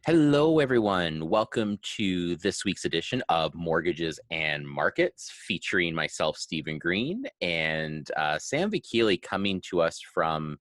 Hello, everyone. Welcome to this week's edition of Mortgages and Markets, featuring myself, Stephen Green, and Sam Vakili, coming to us from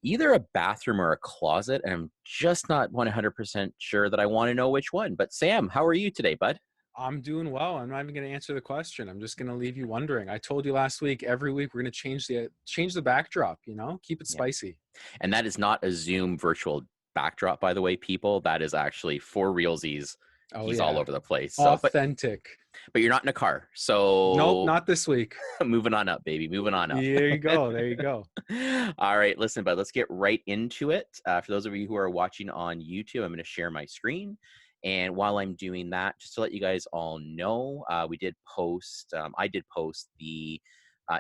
either a bathroom or a closet. And I'm just not 100% sure that I want to know which one. But Sam, how are you today, bud? I'm doing well. I'm not even going to answer the question. I'm just going to leave you wondering. I told you last week, every week we're going to change the backdrop, keep it Yeah. spicy. And that is not a Zoom virtual backdrop, by the way, people. That is actually for realsies. Oh He's all yeah. over the place. So, Authentic. but you're not in a car. Nope, So not this week. moving on up, baby. Moving on up. There you go. There you go. All right, listen, but let's get right into it. For those of you who are watching on YouTube, I'm going to share my screen. And while I'm doing that, just to let you guys all know, I did post the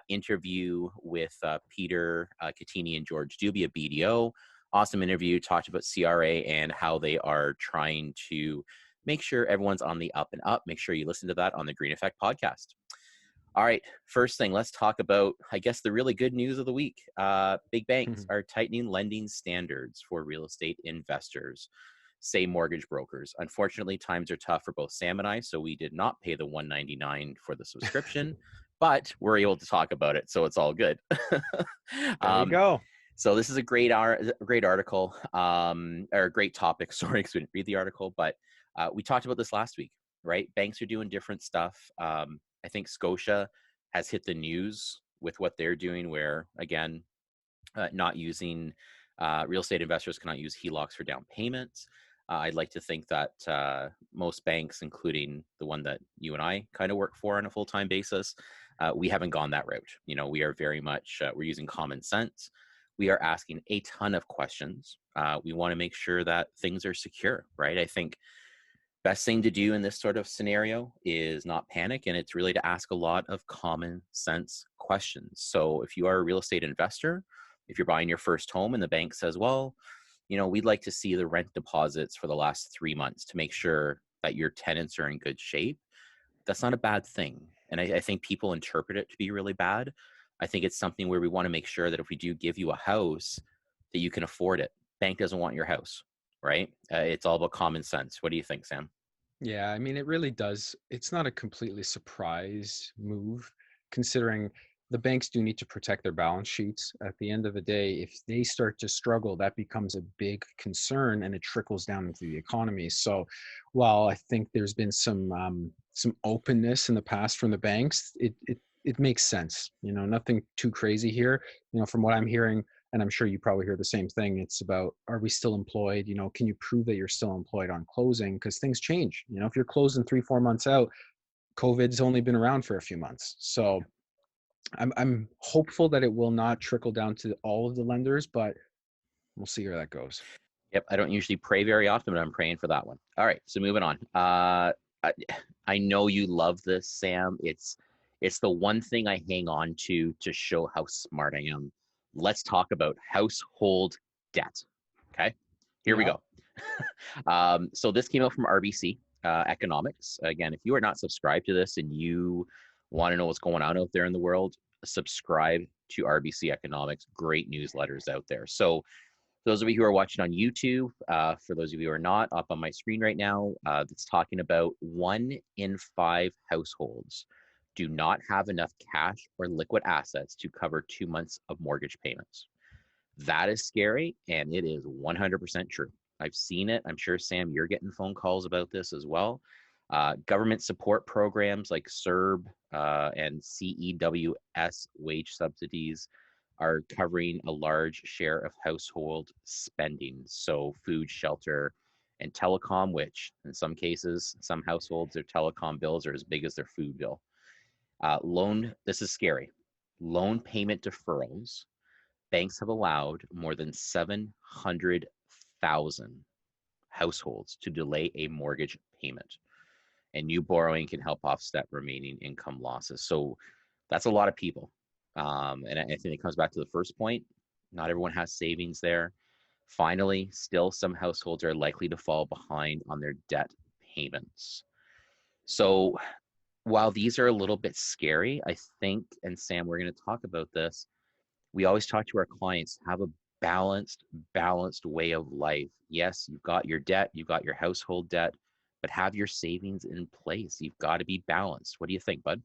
interview with Peter Catini and George Dubia, BDO. Awesome interview, talked about CRA and how they are trying to make sure everyone's on the up and up. Make sure you listen to that on the Green Effect podcast. All right, first thing, let's talk about, I guess, the really good news of the week. Big banks are tightening lending standards for real estate investors, say mortgage brokers. Unfortunately, times are tough for both Sam and I, so we did not pay the $199 for the subscription, but we're able to talk about it, so it's all good. There you go. So this is a great article, or a great topic. Sorry, because we didn't read the article, but we talked about this last week, right? Banks are doing different stuff. I think Scotia has hit the news with what they're doing, where, again, not using real estate investors cannot use HELOCs for down payments. I'd like to think that most banks, including the one that you and I kind of work for on a full-time basis, we haven't gone that route. We are very much, we're using common sense. We are asking a ton of questions. We want to make sure that things are secure, right? I think best thing to do in this sort of scenario is not panic, and it's really to ask a lot of common sense questions. So if you are a real estate investor, if you're buying your first home and the bank says, well, we'd like to see the rent deposits for the last 3 months to make sure that your tenants are in good shape, that's not a bad thing. And I think people interpret it to be really bad. I think it's something where we want to make sure that if we do give you a house, that you can afford it. Bank doesn't want your house, right? It's all about common sense. What do you think, Sam? Yeah, I mean, it really does. It's not a completely surprise move, considering the banks do need to protect their balance sheets. At the end of the day, if they start to struggle, that becomes a big concern and it trickles down into the economy. So, while I think there's been some openness in the past from the banks, it makes sense. Nothing too crazy here. From what I'm hearing, and I'm sure you probably hear the same thing. It's about, are we still employed? Can you prove that you're still employed on closing? Because things change. If you're closing 3, 4 months out, COVID's only been around for a few months. So I'm hopeful that it will not trickle down to all of the lenders, but we'll see where that goes. Yep, I don't usually pray very often, but I'm praying for that one. All right, so moving on. I, I know you love this, Sam. It's the one thing I hang on to show how smart I am. Let's talk about household debt. Okay, here we Yeah. go. So this came out from RBC Economics. Again, if you are not subscribed to this and you want to know what's going on out there in the world, subscribe to RBC Economics. Great newsletters out there. So those of you who are watching on YouTube, for those of you who are not, up on my screen right now, it's talking about 1 in 5 households do not have enough cash or liquid assets to cover 2 months of mortgage payments. That is scary, and it is 100% true. I've seen it. I'm sure, Sam, you're getting phone calls about this as well. Government support programs like CERB and CEWS wage subsidies are covering a large share of household spending. So food, shelter, and telecom, which in some cases, some households, their telecom bills are as big as their food bill. This is scary. Loan payment deferrals. Banks have allowed more than 700,000 households to delay a mortgage payment, and new borrowing can help offset remaining income losses. So that's a lot of people. And I think it comes back to the first point. Not everyone has savings there. Finally, still some households are likely to fall behind on their debt payments. So while these are a little bit scary, I think, and Sam, we're going to talk about this, we always talk to our clients, have a balanced way of life. Yes, you've got your debt, you've got your household debt, but have your savings in place. You've got to be balanced. What do you think, bud?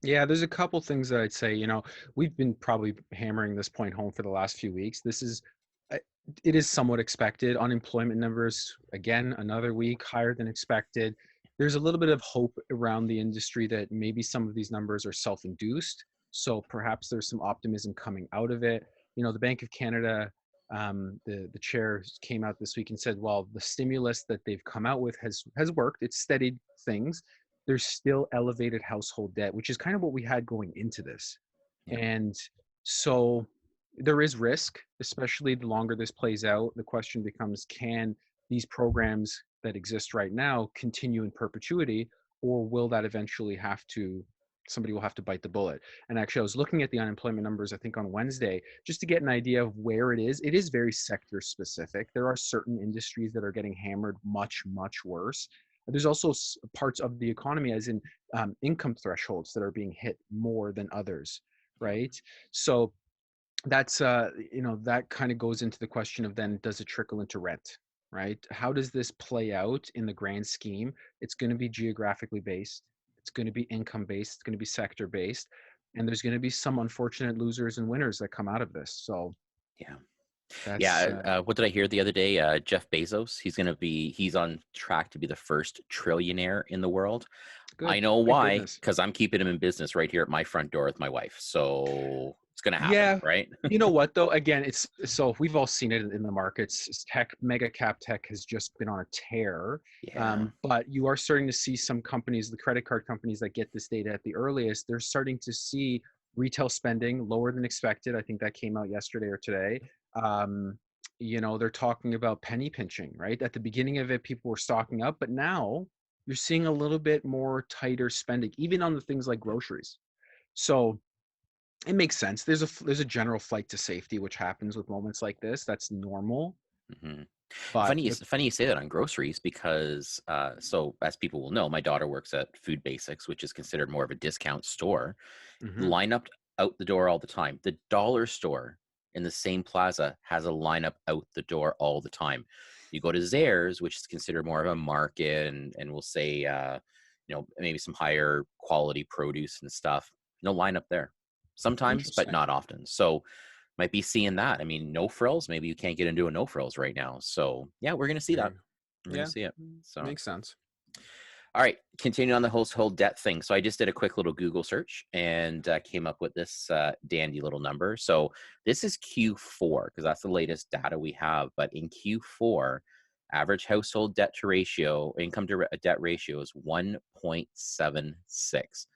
Yeah, there's a couple things that I'd say, we've been probably hammering this point home for the last few weeks. Uh, it is somewhat expected. Unemployment numbers, again, another week higher than expected. There's a little bit of hope around the industry that maybe some of these numbers are self-induced. So perhaps there's some optimism coming out of it. The Bank of Canada, the chair came out this week and said, well, the stimulus that they've come out with has worked. It's steadied things. There's still elevated household debt, which is kind of what we had going into this. Yeah. And so there is risk, especially the longer this plays out. The question becomes, can these programs that exist right now continue in perpetuity, or will that eventually somebody will have to bite the bullet? And actually, I was looking at the unemployment numbers, I think on Wednesday, just to get an idea of where it is. It is very sector specific. There are certain industries that are getting hammered much, much worse. There's also parts of the economy, as in income thresholds, that are being hit more than others, Yeah. right? So that's that kind of goes into the question of, then does it trickle into rent, right? How does this play out in the grand scheme? It's going to be geographically based. It's going to be income based. It's going to be sector based, and there's going to be some unfortunate losers and winners that come out of this. So Yeah. that's Yeah, what did I hear the other day? Jeff Bezos, he's on track to be the first trillionaire in the world. I good. know Thank why, goodness. because I'm keeping him in business right here at my front door with my wife. So it's gonna happen, Yeah, right? you know what though? Again, it's so we've all seen it in the markets. Mega cap tech has just been on a tear. Yeah. But you are starting to see some companies, the credit card companies that get this data at the earliest, they're starting to see retail spending lower than expected. I think that came out yesterday or today. Um, they're talking about penny pinching, right? At the beginning of it, people were stocking up, but now you're seeing a little bit more tighter spending, even on the things like groceries. So it makes sense. There's a general flight to safety which happens with moments like this. That's normal. Hmm. But Funny you say that on groceries because, so as people will know, my daughter works at Food Basics, which is considered more of a discount store. mhm, Line up out the door all the time. The dollar store in the same plaza has a lineup out the door all the time. You go to Zares, which is considered more of a market, and we'll say, maybe some higher quality produce and stuff. No lineup there. Sometimes, but interesting. not often. So might be seeing that. I mean, no frills. Maybe you can't get into a no frills right now. So yeah, we're gonna see that. Very, We're gonna yeah, see it. mm, So makes sense. all right, continuing on the household debt thing. So I just did a quick little Google search and came up with this dandy little number. So this is Q4 because that's the latest data we have. But in Q4, average household debt to ratio, income to debt ratio is 1.76.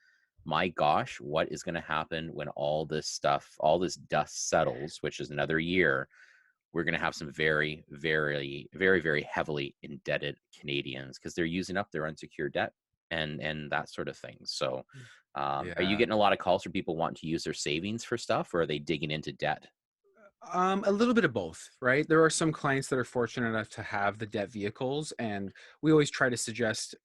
My gosh, what is going to happen when all this stuff, all this dust settles, which is another year? We're going to have some very, very, very, very heavily indebted Canadians because they're using up their unsecured debt and that sort of thing. So, are you Yeah. getting a lot of calls from people wanting to use their savings for stuff, or are they digging into debt? A little bit of both, right? There are some clients that are fortunate enough to have the debt vehicles, and we always try to suggest,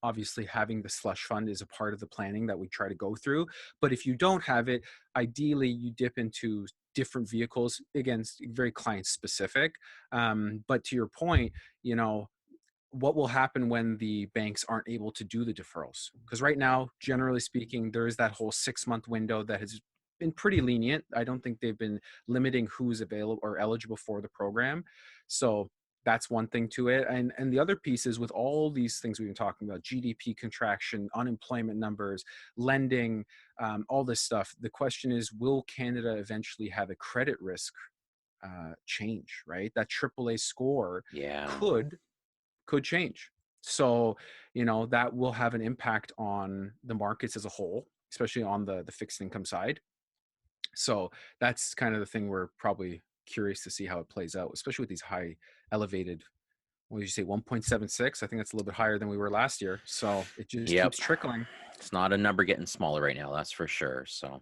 obviously, having the slush fund is a part of the planning that we try to go through. But if you don't have it, ideally, you dip into different vehicles. Again, it's very client specific. But to your point, you know, what will happen when the banks aren't able to do the deferrals? Because right now, generally speaking, there is that whole 6 month window that has been pretty lenient. I don't think they've been limiting who's available or eligible for the program. So that's one thing to it. And the other piece is, with all these things we've been talking about, GDP contraction, unemployment numbers, lending, all this stuff. The question is, will Canada eventually have a credit risk change, right? That AAA score Yeah, could could change. So, that will have an impact on the markets as a whole, especially on the fixed income side. So that's kind of the thing we're probably curious to see how it plays out, especially with these high elevated, what did you say, 1.76? I think that's a little bit higher than we were last year. So it just yep. keeps trickling. It's not a number getting smaller right now, that's for sure. So,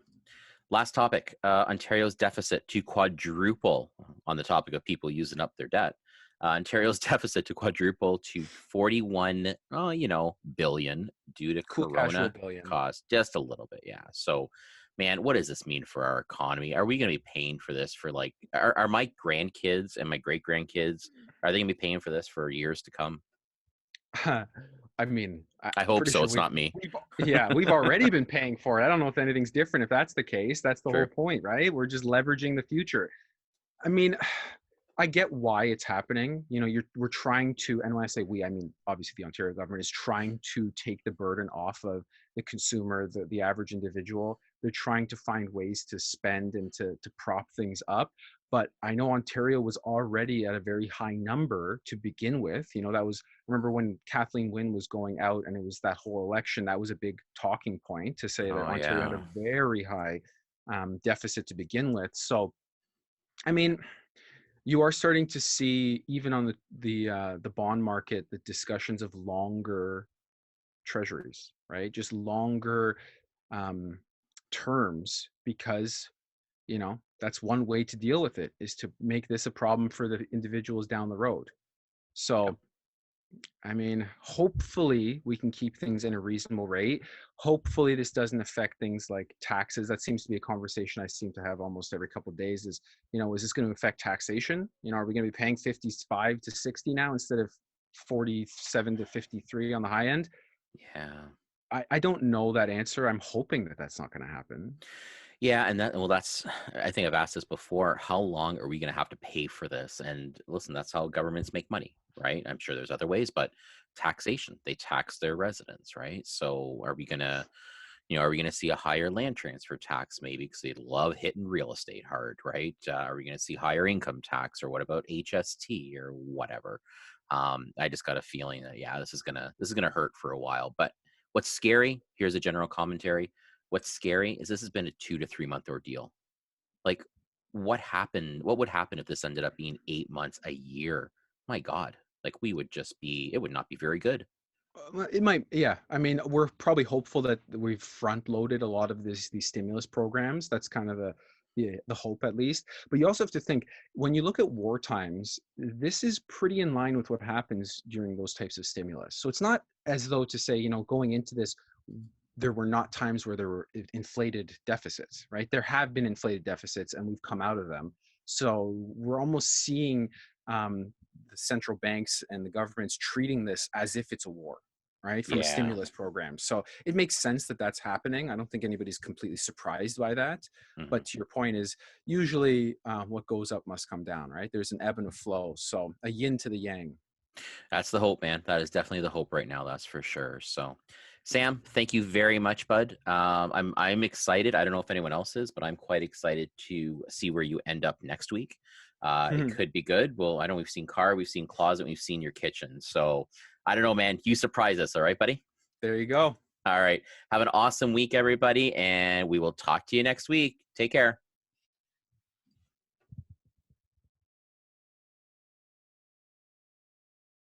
last topic, Ontario's deficit to quadruple on the topic of people using up their debt. Ontario's deficit to quadruple to 41, billion due to Cool casual Corona billion. cost, just a little bit, yeah. So man, what does this mean for our economy? Are we going to be paying for this for like, are my grandkids and my great grandkids, are they going to be paying for this for years to come? I mean, I I'm hope pretty so. sure It's not me. we've already been paying for it. I don't know if anything's different. If that's the case, that's the whole Sure. point, right? We're just leveraging the future. I mean, I get why it's happening. You know, we're trying to, and when I say we, I mean obviously the Ontario government is trying to take the burden off of the consumer, the average individual. They're trying to find ways to spend and to prop things up. But I know Ontario was already at a very high number to begin with. You know, that was, remember when Kathleen Wynne was going out and it was that whole election, that was a big talking point to say that Oh Ontario had a yeah. very high deficit to begin with. So, I mean, you are starting to see even on the bond market the discussions of longer treasuries, right? Just longer um, terms, because that's one way to deal with it, is to make this a problem for the individuals down the road. Yep. So I mean, hopefully we can keep things in a reasonable rate. Hopefully this doesn't affect things like taxes. That seems to be a conversation I seem to have almost every couple of days is, is this going to affect taxation? Are we going to be paying 55 to 60 now instead of 47 to 53 on the high end? Yeah. I don't know that answer. I'm hoping that that's not going to happen. Yeah, and that well, that's I think I've asked this before. How long are we going to have to pay for this? And listen, that's how governments make money, right? I'm sure there's other ways, but taxation, they tax their residents, right? So are we going to, are we going to see a higher land transfer tax maybe because they love hitting real estate hard, right? Are we going to see higher income tax, or what about HST or whatever? I just got a feeling that yeah, this is gonna hurt for a while. But what's scary? Here's a general commentary. What's scary is this has been a 2 to 3 month ordeal. Like, what happened? What would happen if this ended up being 8 months, a year? My God, like we would just be. It would not be very good. Well, it might, yeah. I mean, we're probably hopeful that we've front loaded a lot of these stimulus programs. That's kind of the hope, at least. But you also have to think, when you look at war times, this is pretty in line with what happens during those types of stimulus. So it's not as though to say, going into this, there were not times where there were inflated deficits, right? There have been inflated deficits, and we've come out of them. So we're almost seeing the central banks and the governments treating this as if it's a war, right, from a Yeah. stimulus program. So it makes sense that that's happening. I don't think anybody's completely surprised by that. Mhm. But to your point is, usually what goes up must come down, right? There's an ebb and a flow. So a yin to the yang. That's the hope, man. That is definitely the hope right now. That's for sure. So, Sam, thank you very much, bud. I'm excited. I don't know if anyone else is, but I'm quite excited to see where you end up next week. It could be good. Well, I know we've seen car, we've seen closet, we've seen your kitchen. So I don't know, man. You surprise us, all right, buddy? There you go. All right. Have an awesome week, everybody, and we will talk to you next week. Take care.